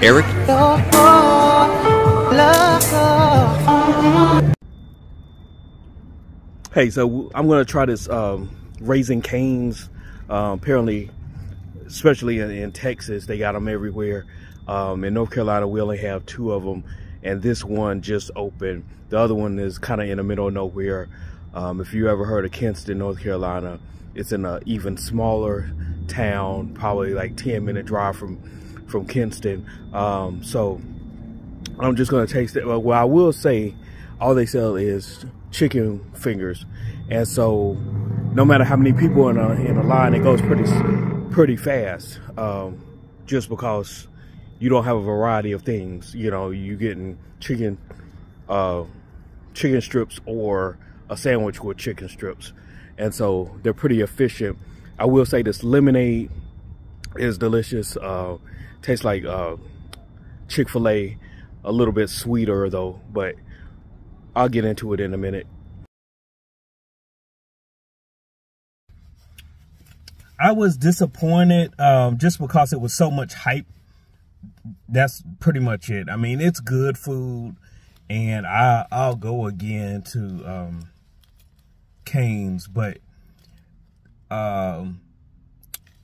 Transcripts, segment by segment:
Eric? Hey, so I'm going to try this Raising Canes. Apparently, especially in Texas, they got them everywhere. In North Carolina, we only have 2 of them, and this one just opened. The other one is kind of in the middle of nowhere. If you ever heard of Kinston, North Carolina, it's in an even smaller town, probably like 10-minute drive from Kinston. So I'm just going to taste it. Well, I will say all they sell is chicken fingers, and so no matter how many people in a line, it goes pretty fast, just because you don't have a variety of things. You know, you getting chicken strips or a sandwich with chicken strips, and so they're pretty efficient. I will say this lemonade is delicious. Tastes like Chick-fil-A, a little bit sweeter though, but I'll get into it in a minute. I was disappointed just because it was so much hype. That's pretty much it. I mean, it's good food, and I'll go again to Canes, but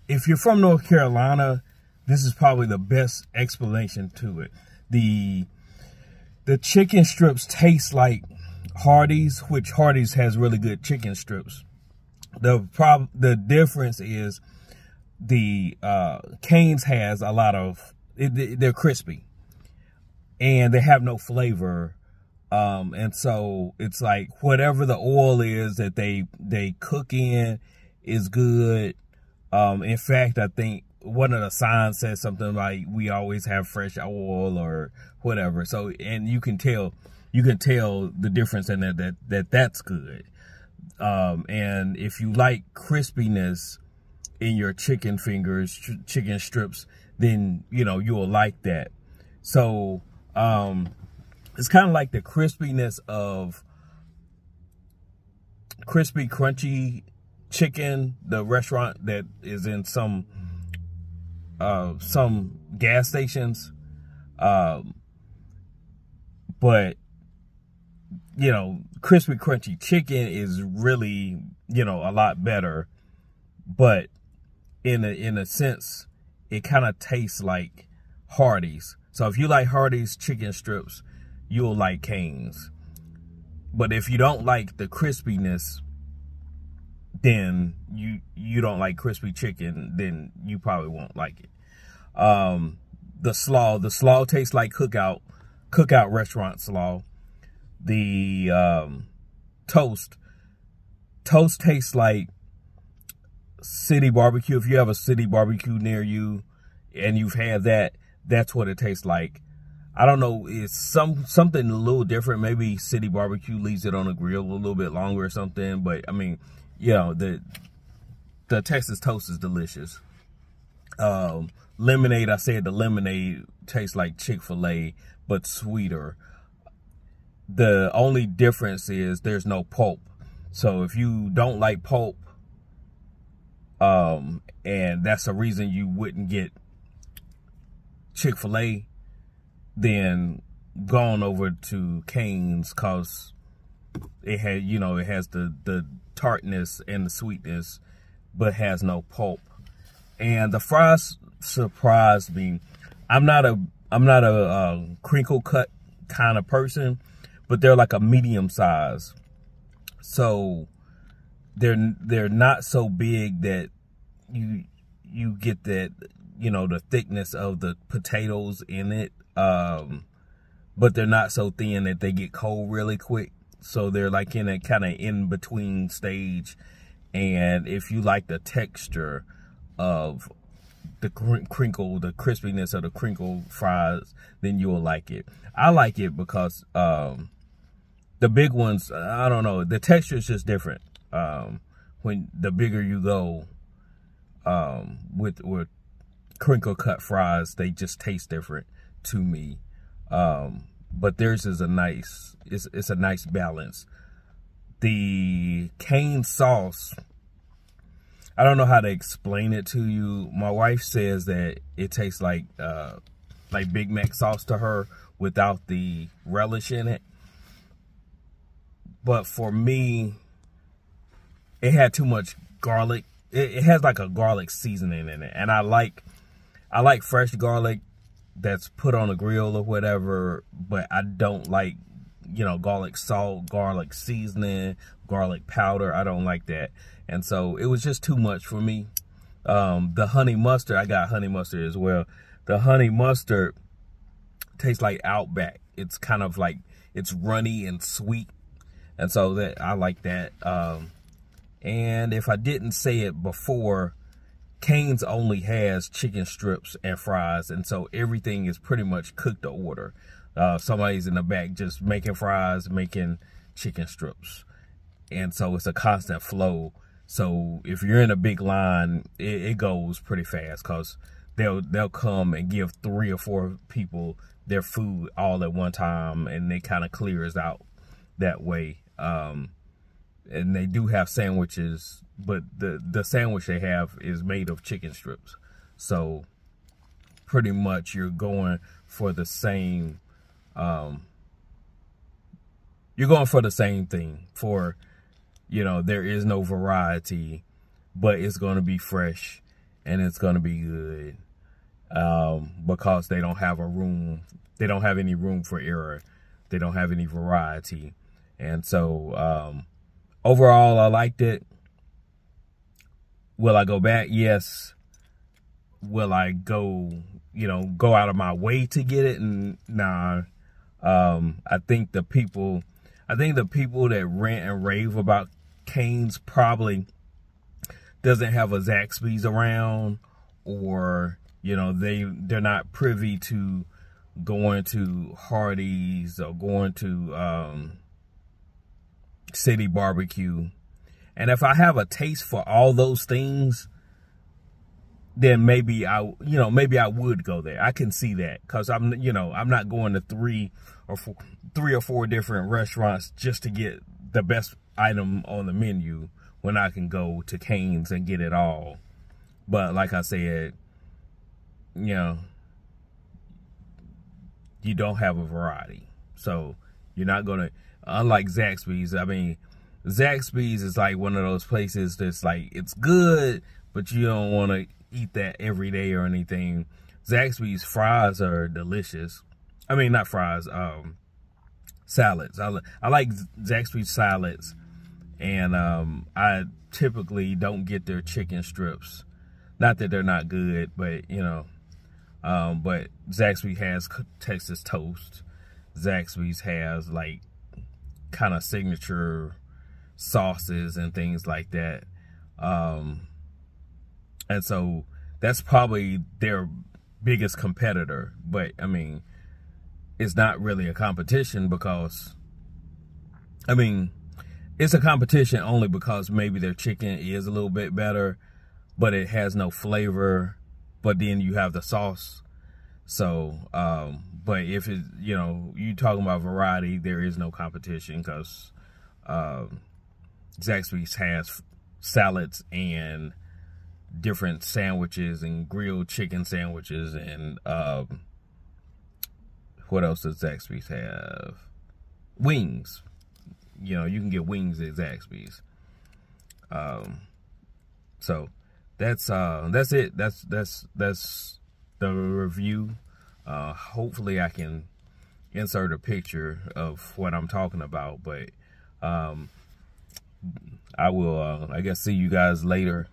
if you're from North Carolina, this is probably the best explanation to it. The chicken strips taste like Hardee's, which Hardee's has really good chicken strips. The difference is the Canes has a lot of, they're crispy and they have no flavor, and so it's like whatever the oil is that they cook in is good. In fact, I think one of the signs says something like, we always have fresh oil or whatever. So, and you can tell the difference in that's good. And if you like crispiness in your chicken fingers, chicken strips, then, you know, you will like that. So, it's kind of like the crispiness of Crispy Crunchy chicken, the restaurant that is in some gas stations. But, you know, Crispy Crunchy chicken is really, you know, a lot better. But in a sense, it kind of tastes like Hardee's. So if you like Hardee's chicken strips, you'll like Canes. But if you don't like the crispiness, then you don't like crispy chicken, then you probably won't like it. The slaw tastes like cookout restaurant slaw. The toast tastes like City Barbecue. If you have a City Barbecue near you and you've had that, that's what it tastes like. I don't know, it's something a little different. Maybe City Barbecue leaves it on the grill a little bit longer or something, but I mean, you know, the Texas toast is delicious. Lemonade, I said the lemonade tastes like Chick-fil-A, but sweeter. The only difference is there's no pulp. So if you don't like pulp, and that's the reason you wouldn't get Chick-fil-A, then go on over to Canes, cause it had, you know, it has the tartness and the sweetness, but has no pulp. And the fries surprised me. I'm not a crinkle cut kind of person, but they're like a medium size. So they're not so big that you get that, you know, the thickness of the potatoes in it. But they're not so thin that they get cold really quick. So they're like in a kind of in between stage. And if you like the texture of the crispiness of the crinkle fries, then you will like it. I like it because the big ones, I don't know, the texture is just different. When the bigger you go with crinkle cut fries, they just taste different to me. But theirs is it's a nice balance. The cane sauce, I don't know how to explain it to you. My wife says that it tastes like Big Mac sauce to her without the relish in it. But for me, it had too much garlic. It has like a garlic seasoning in it, and I like fresh garlic that's put on a grill or whatever. But I don't like, you know, garlic salt, garlic seasoning, garlic powder. I don't like that, and so it was just too much for me. The honey mustard, I got honey mustard as well. The honey mustard tastes like Outback. It's kind of like, it's runny and sweet, and so that I like that. And if I didn't say it before, Cane's only has chicken strips and fries, and so everything is pretty much cooked to order. Somebody's in the back just making fries, making chicken strips, and so it's a constant flow. So if you're in a big line, it goes pretty fast, because they'll come and give 3 or 4 people their food all at one time, and it kind of clears out that way. And they do have sandwiches, but the sandwich they have is made of chicken strips. So pretty much you're going for the same, thing. For, you know, there is no variety, but it's going to be fresh and it's going to be good, because they don't have any room for error. They don't have any variety. And so, overall, I liked it. Will I go back? Yes. Will I go out of my way to get it? And nah. I think the people that rant and rave about Cane's probably doesn't have a Zaxby's around, or, you know, they're not privy to going to Hardee's or going to City Barbecue. And if I have a taste for all those things, then maybe I would go there. I can see that, because I'm not going to 3 or 4 different restaurants just to get the best item on the menu, when I can go to Cane's and get it all. But like I said, you know, you don't have a variety. So you're not going to, unlike Zaxby's. I mean, Zaxby's is like one of those places that's like, it's good, but you don't want to eat that every day or anything. Zaxby's fries are delicious. I mean, not fries, salads. I like Zaxby's salads, and I typically don't get their chicken strips. Not that they're not good, but, you know, but Zaxby's has Texas toast. Zaxby's has like kind of signature sauces and things like that. And so that's probably their biggest competitor. But I mean, it's not really a competition, because, I mean, it's a competition only because maybe their chicken is a little bit better, but it has no flavor. But then you have the sauce. So, but if it, you know, you talking about variety, there is no competition, because Zaxby's has salads and different sandwiches and grilled chicken sandwiches, and what else does Zaxby's have? Wings. You know, you can get wings at Zaxby's. So that's it. That's the review. Hopefully I can insert a picture of what I'm talking about, but I will I guess see you guys later.